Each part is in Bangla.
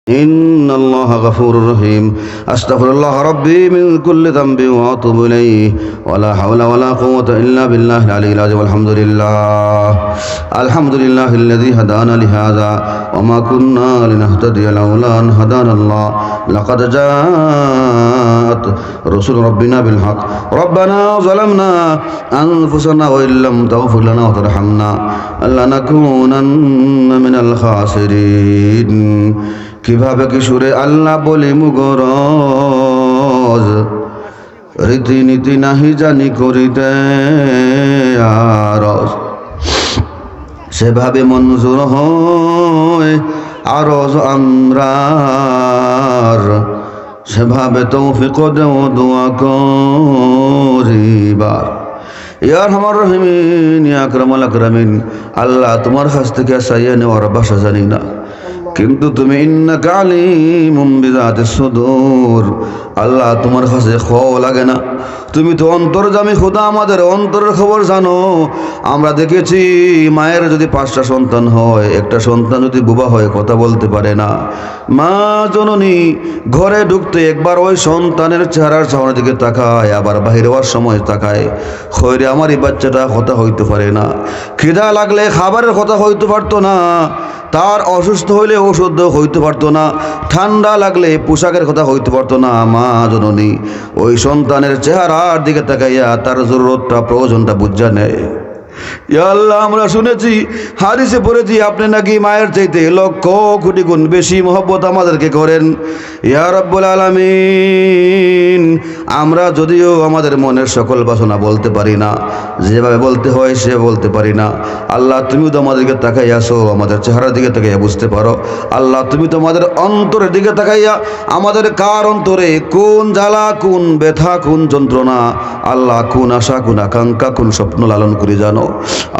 إن الله غفور رحيم أستغفر الله ربي من كل ذنب وأتوب إليه ولا حول ولا قوة إلا بالله العلي العظيم الحمد لله الذي هدانا لهذا وما كنا لنهتدي لولا أن هدانا الله لقد جاءت رسل ربنا بالحق ربنا ظلمنا أنفسنا وإن لم تغفر لنا وترحمنا لنكونن من الخاسرين কিভাবে কি সুরে আল্লাহ বলি মুগরজ রীতিনীতি নাহি জানি করিতে আরজ সেভাবে মঞ্জুর হয় আরজ আমরার সেভাবে তৌফিক দেও দোয়া করিবার ইয়া আরহামার রাহিমিন ইয়া আকরামাল আকরামিন আল্লাহ তোমার কাছ থেকে চাইয়া নেওয়ার ভাষা জানি না, কিন্তু তুমি ইন্নাকা আলিমুম বিযাতিস সুদূর, আল্লাহ তোমার কাছে খাওয়া লাগে না, তুমি তো অন্তর্যামী খোদা, আমাদের অন্তরের খবর জানো। আমরা দেখেছি মায়ের যদি 5টা সন্তান হয়, একটা সন্তান যদি বুবা হয় কথা বলতে পারে না, মা জননী ঘরে ঢুকতে একবার ওই সন্তানের চেহারার সামনের দিকে তাকায়, আবার বাহির হওয়ার সময় তাকায়, খৈরে আমার এই বাচ্চাটা কথা হইতে পারে না, খিদা লাগলে খাবারের কথা হইতে পারতো না, তার অসুস্থ হইলে ওষুধ হইতে পারতো না, ঠান্ডা লাগলে পোশাকের কথা হইতে পারতো না। মা জননী ওই সন্তানের চেহারার দিকে তাকাইয়া তার জরুরতটা প্রয়োজনটা বুঝা নেয়। ইয়া আল্লাহ, আমরা শুনেছি হাদিসে পড়েছি আপনি নাকি মায়ের চাইতে লক্ষ কোটি গুণ বেশি মহব্বত আমাদেরকে করেন। ইয়া রাব্বুল আলামিন, আমরা যদিও আমাদের মনের সকল বাসনা বলতে পারি না, যেভাবে বলতে হয় সে বলতে পারি না, আল্লাহ তুমি তো আমাদেরকে তাকাই আসো, আমাদের চেহারার দিকে তাকাইয়া বুঝতে পারো। আল্লাহ তুমি তো আমাদের অন্তরের দিকে তাকাইয়া আমাদের কার অন্তরে কোন জ্বালা, কোন ব্যথা, কোন যন্ত্রণা, আল্লাহ কোন আশা, কোন আকাঙ্ক্ষা, কোন স্বপ্ন লালন করে জানো।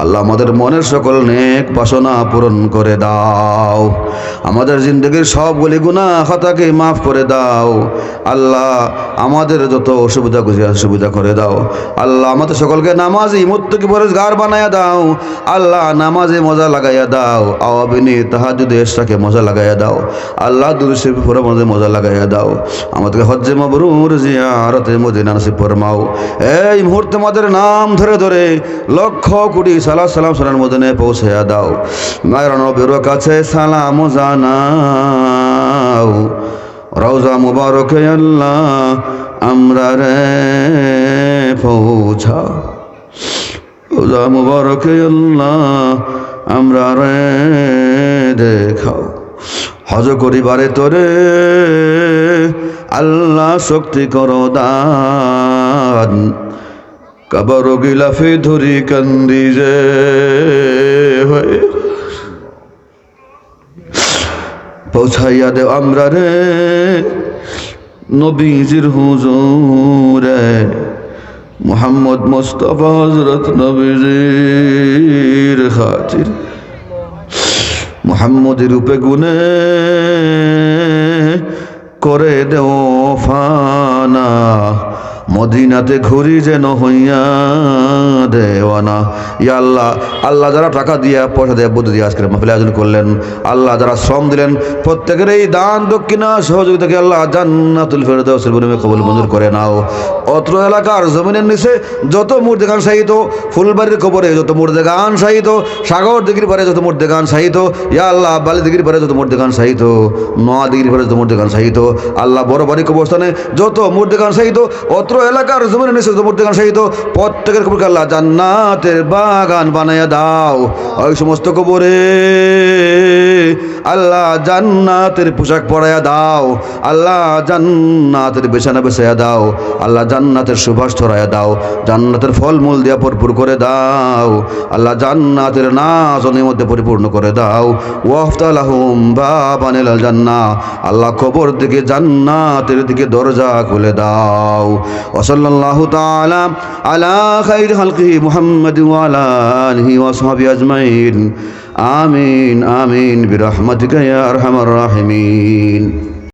আল্লাহ আমাদের মনের সকল নেক বাসনা পূরণ করে দাও, আমাদের জিন্দগির সবগুলি গুনাহ খাতাকে মাফ করে দাও। আল্লাহ আমাদের যত অসুবিধা সুবিধা করে দাও। আল্লাহ আমাদের সকলকে নামাজি মুত্তাকি পরহেজগার বানায়া দাও। আল্লাহ নামাজে মজা লাগাইয়া দাও, আওয়াবিনী তাহাজ্জুদে ইশরাকে মজা লাগাইয়া দাও। আল্লাহ দুরূদ শরীফ পড়ে মজা লাগাইয়া দাও। আমাদেরকে হজ্জে মাবরুর জিয়ারতে মদিনা নসিব ফরমাও। এই মুহূর্তে আমাদের নাম ধরে ধরে লক্ষ কোটি সালাত সালাম সোনার মদিনায় পৌঁছাইয়া দাও। মায়ের নবীর কাছে সালাম জানাও, রওজা মুবারকে আল্লাহ আমরা রে পৌঁছাও, রওজা মুবারকে আল্লাহ আমরা রে দেখাও। হজ করিবারে তোরে আল্লাহ শক্তি করো দান, কবর গিলাফে ধরি কান্দি যে হয়ে পৌঁছাইয়া দেও আমরা রে নবীজির হুজুরে, মুহাম্মদ মুস্তাফা হযরত নবীজির খাতির মুহাম্মদের রূপে গুনে করে দেও ফানা, মদিনাতে ঘুরি যেন হইয়া দেওয়ানা। ইয়া আল্লাহ, আল্লাহ যারা টাকা দিয়া পয়সা দিয়ে বুদ্ধি দিয়ে আজকের মাহফিল আয়োজন করলেন, আল্লাহ যারা শ্রম দিলেন, প্রত্যেকের এই দান দক্ষিণা সহযোগিতাকে আল্লাহ জান্নাতুল ফেরদাউসের বিনিময়ে কবুল মঞ্জুর করে নাও। অত্র এলাকার জমিনের নিচে যত মুর্দেগান শাহিত, ফুলবাড়ির কবরে যত মুর্দেগান শাহিত, সাগর দিঘির পারে যত মুর্দেগান শাহিত, ইয়া আল্লাহ বালি দিঘির পারে যত মুর্দেগান শাহিত, নোয়া দিঘির পারে যত মুর্দেগান শাহিত, আল্লাহ বড় বাড়ি কবরস্থানে যত মুর্দেগান শাহিত, অত্র এলাকার জমিনের নিচে যত মুর্দেগান শাহিত, প্রত্যেকের কবরকে আল্লাহ জান্নাতের বাগান বানাইয়া দাও। ওই সমস্ত কবরে আল্লাহ জান্নাতের পোশাক পরাইয়া দাও, আল্লাহ জান্নাতের বিছানা বিছাইয়া দাও, আল্লাহ জান্নাতের সুবাস ছড়াইয়া দাও, জান্নাতের ফলমূল দিয়া ভরপুর করে দাও, আল্লাহ জান্নাতের নাজনের মধ্যে পরিপূর্ণ করে দাও। ওয়াফতাহ লাহুম বাবানিল জান্নাহ, আল্লাহ কবর থেকে জান্নাতের দিকে দরজা খুলে দাও। ওয়া সাল্লাল্লাহু তাআলা আলা খাইরি খালকিহি মুহাম্মাদ ওয়া আলা আলিহি ওয়া সাহবিহি আজমাইন। আমিন আমিন বিরহমাতিকা ইয়া আরহামার রাহিমিন।